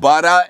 12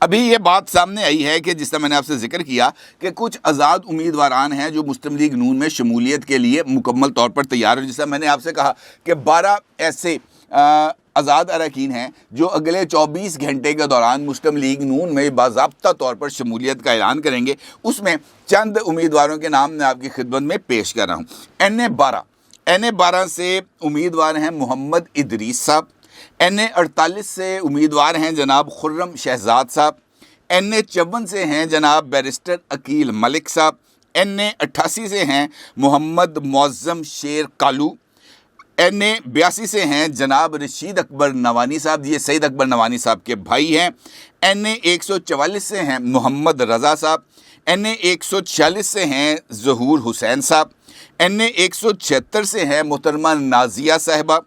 ابھی یہ بات سامنے آئی ہے کہ جس طرح میں نے آپ سے ذکر کیا کہ کچھ آزاد امیدواران ہیں جو مسلم لیگ نون میں شمولیت کے لیے مکمل طور پر تیار ہیں. جس طرح میں نے آپ سے کہا کہ 12 ایسے آزاد اراکین ہیں جو اگلے 24 گھنٹے کے دوران مسلم لیگ نون میں باضابطہ طور پر شمولیت کا اعلان کریں گے. اس میں چند امیدواروں کے نام میں آپ کی خدمت میں پیش کر رہا ہوں. این اے 12 سے امیدوار ہیں محمد ادریس صاحب. این اے 48 سے امیدوار ہیں جناب خرم شہزاد صاحب. این اے 54 سے ہیں جناب بیرسٹر عقیل ملک صاحب. این اے 88 سے ہیں محمد معظم شیر کالو. این اے 82 سے ہیں جناب رشید اکبر نوانی صاحب. یہ سعید اکبر نوانی صاحب کے بھائی ہیں. این اے 144 سے ہیں محمد رضا صاحب. این اے 146 سے ہیں ظہور حسین صاحب. این اے 176 سے ہیں محترمہ نازیہ صاحبہ.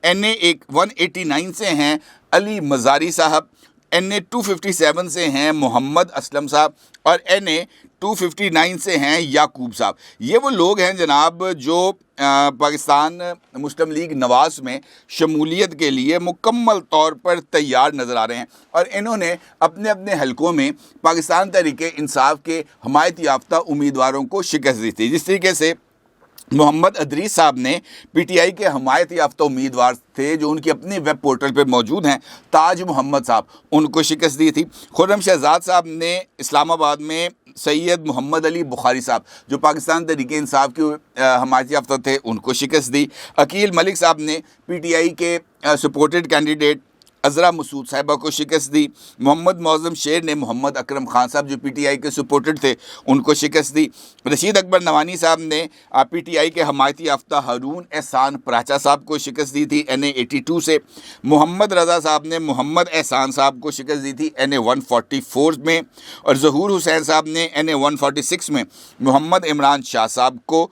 این اے 189 سے ہیں علی مزاری صاحب. این اے 257 سے ہیں محمد اسلم صاحب. اور این اے 259 سے ہیں یعقوب صاحب. یہ وہ لوگ ہیں جناب جو پاکستان مسلم لیگ نواز میں شمولیت کے لیے مکمل طور پر تیار نظر آ رہے ہیں، اور انہوں نے اپنے اپنے حلقوں میں پاکستان تحریک انصاف کے حمایت یافتہ امیدواروں کو شکست دی تھی. جس طریقے سے محمد ادریس صاحب نے پی ٹی آئی کے حمایت یافتہ امیدوار تھے جو ان کی اپنی ویب پورٹل پہ موجود ہیں، تاج محمد صاحب، ان کو شکست دی تھی. خرم شہزاد صاحب نے اسلام آباد میں سید محمد علی بخاری صاحب جو پاکستان تحریک انصاف کے حمایت یافتہ تھے ان کو شکست دی. عقیل ملک صاحب نے پی ٹی آئی کے سپورٹڈ کینڈیڈیٹ عذرا مسعود صاحبہ کو شکست دی. محمد معظم شیر نے محمد اکرم خان صاحب جو پی ٹی آئی کے سپورٹڈ تھے ان کو شکست دی. رشید اکبر نوانی صاحب نے پی ٹی آئی کے حمایتی یافتہ ہارون احسان پراچا صاحب کو شکست دی تھی این اے 82 سے. محمد رضا صاحب نے محمد احسان صاحب کو شکست دی تھی این اے 144 میں. اور ظہور حسین صاحب نے این اے 146 میں محمد عمران شاہ صاحب کو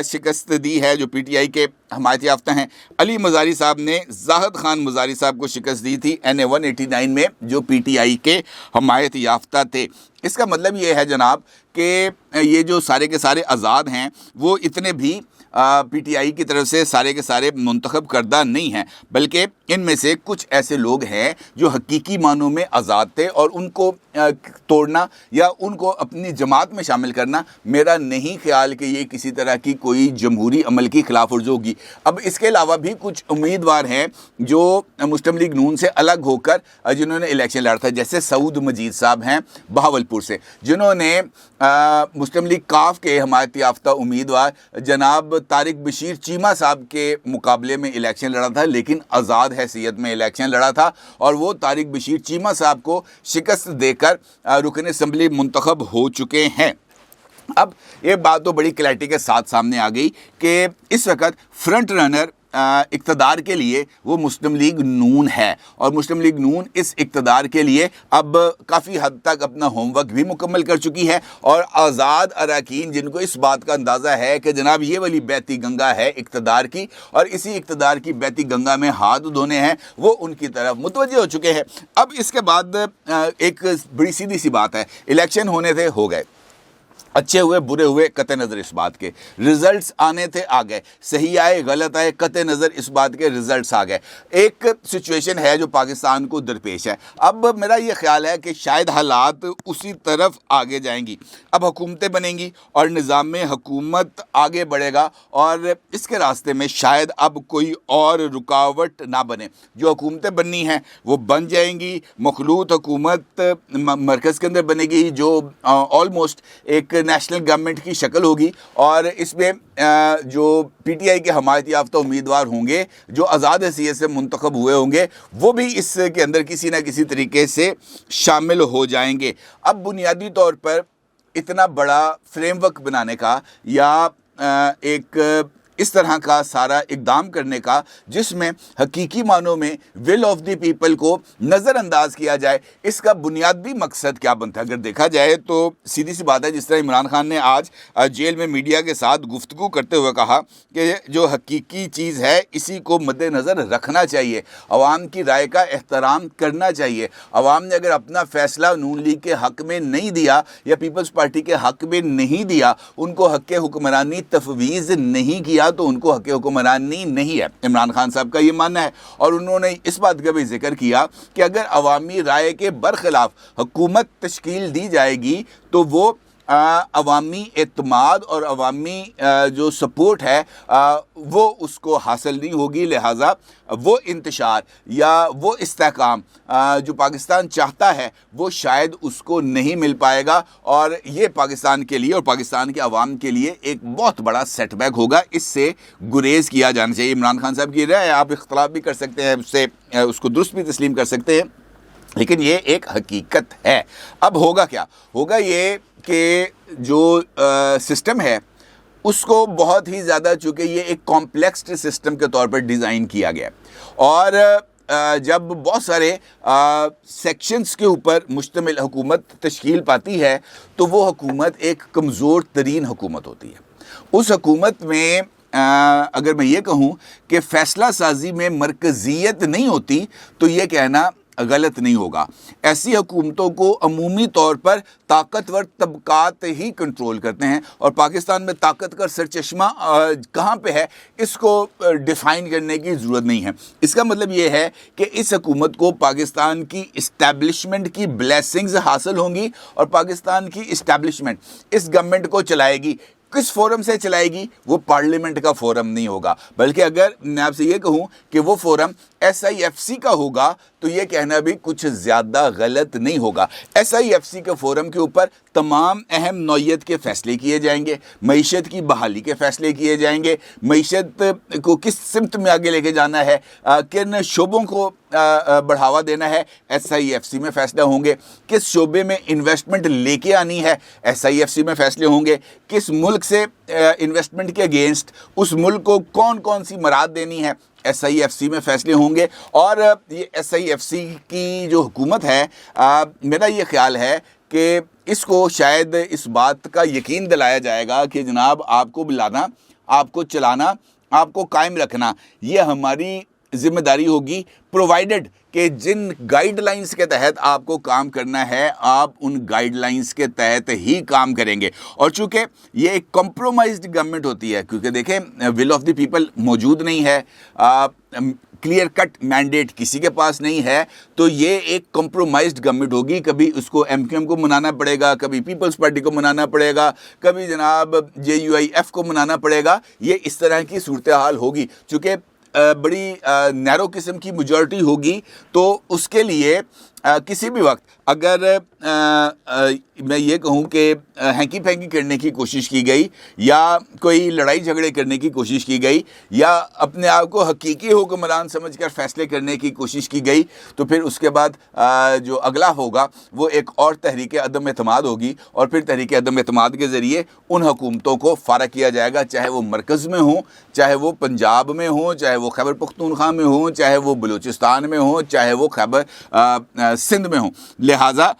شکست دی ہے جو پی ٹی آئی کے حمایت یافتہ ہیں. علی مزاری صاحب نے زاہد خان مزاری صاحب کو شکست دی تھی این اے 189 میں جو پی ٹی آئی کے حمایت یافتہ تھے. اس کا مطلب یہ ہے جناب کہ یہ جو سارے کے سارے آزاد ہیں وہ اتنے بھی پی ٹی آئی کی طرف سے سارے کے سارے منتخب کردہ نہیں ہیں، بلکہ ان میں سے کچھ ایسے لوگ ہیں جو حقیقی معنوں میں آزاد تھے، اور ان کو توڑنا یا ان کو اپنی جماعت میں شامل کرنا میرا نہیں خیال کہ یہ کسی طرح کی کوئی جمہوری عمل کی خلاف ورزی ہوگی. اب اس کے علاوہ بھی کچھ امیدوار ہیں جو مسلم لیگ نون سے الگ ہو کر جنہوں نے الیکشن لڑا تھا، جیسے سعود مجید صاحب ہیں بہاولپور سے، جنہوں نے مسلم لیگ کاف کے حمایت یافتہ امیدوار جناب طارق بشیر چیمہ صاحب کے مقابلے میں الیکشن لڑا تھا، لیکن آزاد حیثیت میں الیکشن لڑا تھا، اور وہ طارق بشیر چیمہ صاحب کو شکست دے کر رکن اسمبلی منتخب ہو چکے ہیں. اب یہ بات تو بڑی کلیئرٹی کے ساتھ سامنے آ گئی کہ اس وقت فرنٹ رنر اقتدار کے لیے وہ مسلم لیگ نون ہے، اور مسلم لیگ نون اس اقتدار کے لیے اب کافی حد تک اپنا ہوم ورک بھی مکمل کر چکی ہے. اور آزاد اراکین جن کو اس بات کا اندازہ ہے کہ جناب یہ والی بیتی گنگا ہے اقتدار کی، اور اسی اقتدار کی بیتی گنگا میں ہاتھ دھونے ہیں، وہ ان کی طرف متوجہ ہو چکے ہیں. اب اس کے بعد ایک بڑی سیدھی سی بات ہے، الیکشن ہونے تھے، ہو گئے، اچھے ہوئے برے ہوئے قطع نظر اس بات کے، رزلٹس آنے تھے آ گئے، صحیح آئے غلط آئے قطع نظر اس بات کے رزلٹس آ گئے. ایک سچویشن ہے جو پاکستان کو درپیش ہے. اب میرا یہ خیال ہے کہ شاید حالات اسی طرف آگے جائیں گی. اب حکومتیں بنیں گی اور نظام حکومت آگے بڑھے گا، اور اس کے راستے میں شاید اب کوئی اور رکاوٹ نہ بنے. جو حکومتیں بننی ہیں وہ بن جائیں گی. مخلوط حکومت مرکز کے اندر بنے گی جو آلموسٹ ایک نیشنل گورنمنٹ کی شکل ہوگی، اور اس میں جو پی ٹی آئی کے حمایت یافتہ امیدوار ہوں گے جو آزاد حیثیت سے منتخب ہوئے ہوں گے وہ بھی اس کے اندر کسی نہ کسی طریقے سے شامل ہو جائیں گے. اب بنیادی طور پر اتنا بڑا فریم ورک بنانے کا یا ایک اس طرح کا سارا اقدام کرنے کا جس میں حقیقی معنوں میں ول آف دی پیپل کو نظر انداز کیا جائے، اس کا بنیادی مقصد کیا بنتا ہے؟ اگر دیکھا جائے تو سیدھی سی بات ہے، جس طرح عمران خان نے آج جیل میں میڈیا کے ساتھ گفتگو کرتے ہوئے کہا کہ جو حقیقی چیز ہے اسی کو مد نظر رکھنا چاہیے، عوام کی رائے کا احترام کرنا چاہیے. عوام نے اگر اپنا فیصلہ نون لیگ کے حق میں نہیں دیا یا پیپلز پارٹی کے حق میں نہیں دیا، ان کو حق حکمرانی تفویض نہیں کیا، دیا تو ان کو حق حکمرانی نہیں ہے. عمران خان صاحب کا یہ ماننا ہے. اور انہوں نے اس بات کا بھی ذکر کیا کہ اگر عوامی رائے کے برخلاف حکومت تشکیل دی جائے گی تو وہ عوامی اعتماد اور عوامی جو سپورٹ ہے وہ اس کو حاصل نہیں ہوگی. لہٰذا وہ انتشار یا وہ استحکام جو پاکستان چاہتا ہے وہ شاید اس کو نہیں مل پائے گا, اور یہ پاکستان کے لیے اور پاکستان کے عوام کے لیے ایک بہت بڑا سیٹ بیک ہوگا. اس سے گریز کیا جانا چاہیے. عمران خان صاحب کی رائے آپ اختلاف بھی کر سکتے ہیں, اس کو درست بھی تسلیم کر سکتے ہیں, لیکن یہ ایک حقیقت ہے. اب ہوگا کیا؟ ہوگا یہ کہ جو سسٹم ہے اس کو بہت ہی زیادہ, چونکہ یہ ایک کمپلیکسڈ سسٹم کے طور پر ڈیزائن کیا گیا, اور جب بہت سارے سیکشنز کے اوپر مشتمل حکومت تشکیل پاتی ہے تو وہ حکومت ایک کمزور ترین حکومت ہوتی ہے. اس حکومت میں اگر میں یہ کہوں کہ فیصلہ سازی میں مرکزیت نہیں ہوتی تو یہ کہنا غلط نہیں ہوگا. ایسی حکومتوں کو عمومی طور پر طاقتور طبقات ہی کنٹرول کرتے ہیں, اور پاکستان میں طاقت کا سرچشمہ کہاں پہ ہے اس کو ڈیفائن کرنے کی ضرورت نہیں ہے. اس کا مطلب یہ ہے کہ اس حکومت کو پاکستان کی اسٹیبلشمنٹ کی بلیسنگز حاصل ہوں گی, اور پاکستان کی اسٹیبلشمنٹ اس گورنمنٹ کو چلائے گی. کس فورم سے چلائے گی؟ وہ پارلیمنٹ کا فورم نہیں ہوگا, بلکہ اگر میں آپ سے یہ کہوں کہ وہ فورم SIFC کا ہوگا تو یہ کہنا بھی کچھ زیادہ غلط نہیں ہوگا. SIFC کے فورم کے اوپر تمام اہم نوعیت کے فیصلے کیے جائیں گے, معیشت کی بحالی کے فیصلے کیے جائیں گے, معیشت کو کس سمت میں آگے لے کے جانا ہے, کن شعبوں کو بڑھاوا دینا ہے, SIFC میں فیصلے ہوں گے. کس شعبے میں انویسٹمنٹ لے کے آنی ہے, SIFC میں فیصلے ہوں گے. کس ملک سے انویسٹمنٹ کے اگینسٹ اس ملک کو کون کون سی مراد دینی ہے, SIFC میں فیصلے ہوں گے. اور یہ SIFC کی جو حکومت ہے, میرا یہ خیال ہے کہ اس کو شاید اس بات کا یقین دلایا جائے گا کہ جناب آپ کو بلانا, آپ کو چلانا, آپ کو قائم رکھنا یہ ہماری ذمہ داری ہوگی, پرووائڈڈ کہ جن گائیڈ لائنز کے تحت آپ کو کام کرنا ہے آپ ان گائیڈ لائنز کے تحت ہی کام کریں گے. اور چونکہ یہ ایک کمپرومائزڈ گورنمنٹ ہوتی ہے, کیونکہ دیکھیں ول آف دی پیپل موجود نہیں ہے, کلیئر کٹ مینڈیٹ کسی کے پاس نہیں ہے, تو یہ ایک کمپرومائزڈ گورنمنٹ ہوگی. کبھی اس کو MQM کو منانا پڑے گا, کبھی پیپلز پارٹی کو منانا پڑے گا, کبھی جناب JUIF کو منانا پڑے گا. یہ اس طرح کی صورتحال ہوگی. چونکہ بڑی نیرو قسم کی میجورٹی ہوگی تو اس کے لیے کسی بھی وقت اگر میں یہ کہوں کہ ہینکی پھینکی کرنے کی کوشش کی گئی یا کوئی لڑائی جھگڑے کرنے کی کوشش کی گئی یا اپنے آپ کو حقیقی حکمران سمجھ کر فیصلے کرنے کی کوشش کی گئی تو پھر اس کے بعد جو اگلا ہوگا وہ ایک اور تحریک عدم اعتماد ہوگی, اور پھر تحریک عدم اعتماد کے ذریعے ان حکومتوں کو فارغ کیا جائے گا, چاہے وہ مرکز میں ہوں, چاہے وہ پنجاب میں ہوں, چاہے وہ خیبر پختونخوا میں ہوں, چاہے وہ بلوچستان میں ہوں, چاہے وہ خیبر سندھ میں ہوں. لہٰذا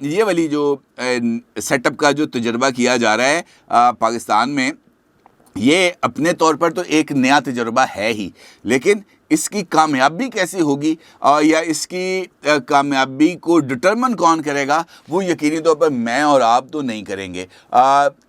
یہ والی جو سیٹ اپ کا جو تجربہ کیا جا رہا ہے پاکستان میں, یہ اپنے طور پر تو ایک نیا تجربہ ہے ہی, لیکن اس کی کامیابی کیسی ہوگی یا اس کی کامیابی کو ڈٹرمن کون کرے گا, وہ یقینی طور پر میں اور آپ تو نہیں کریں گے.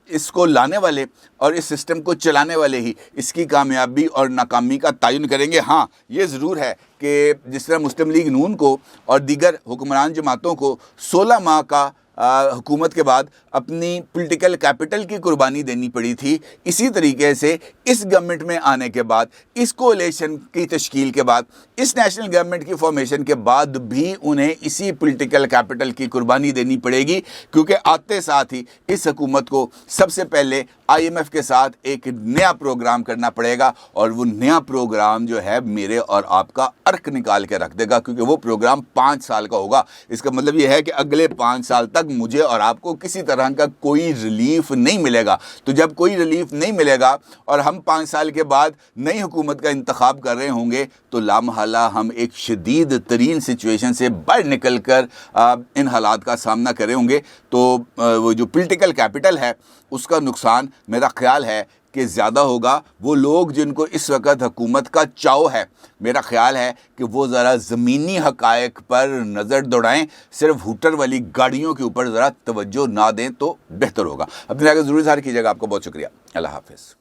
اس کو لانے والے اور اس سسٹم کو چلانے والے ہی اس کی کامیابی اور ناکامی کا تعین کریں گے. ہاں یہ ضرور ہے کہ جس طرح مسلم لیگ نون کو اور دیگر حکمران جماعتوں کو 16 ماہ کا حکومت کے بعد اپنی پولیٹیکل کیپٹل کی قربانی دینی پڑی تھی, اسی طریقے سے اس گورنمنٹ میں آنے کے بعد, اس کولیشن کی تشکیل کے بعد, اس نیشنل گورنمنٹ کی فارمیشن کے بعد بھی انہیں اسی پولیٹیکل کیپٹل کی قربانی دینی پڑے گی, کیونکہ آتے ساتھ ہی اس حکومت کو سب سے پہلے IMF کے ساتھ ایک نیا پروگرام کرنا پڑے گا, اور وہ نیا پروگرام جو ہے میرے اور آپ کا ارک نکال کے رکھ دے گا, کیونکہ وہ پروگرام 5 سال کا ہوگا. اس کا مطلب یہ ہے کہ اگلے 5 سال تک مجھے اور آپ کو کسی طرح کا کوئی ریلیف نہیں ملے گا. تو جب کوئی ریلیف نہیں ملے گا اور ہم 5 سال کے بعد نئی حکومت کا انتخاب کر رہے ہوں گے تو لامحالہ ہم ایک شدید ترین سچویشن سے باہر نکل کر ان حالات کا سامنا کر رہے ہوں گے. تو وہ جو پولیٹیکل کیپٹل ہے اس کا نقصان میرا خیال ہے کہ زیادہ ہوگا. وہ لوگ جن کو اس وقت حکومت کا چاؤ ہے, میرا خیال ہے کہ وہ ذرا زمینی حقائق پر نظر دوڑائیں, صرف ہوٹر والی گاڑیوں کے اوپر ذرا توجہ نہ دیں تو بہتر ہوگا. اپنے آگے ضرور اظہار کیجیے گا. آپ کو بہت شکریہ. اللہ حافظ.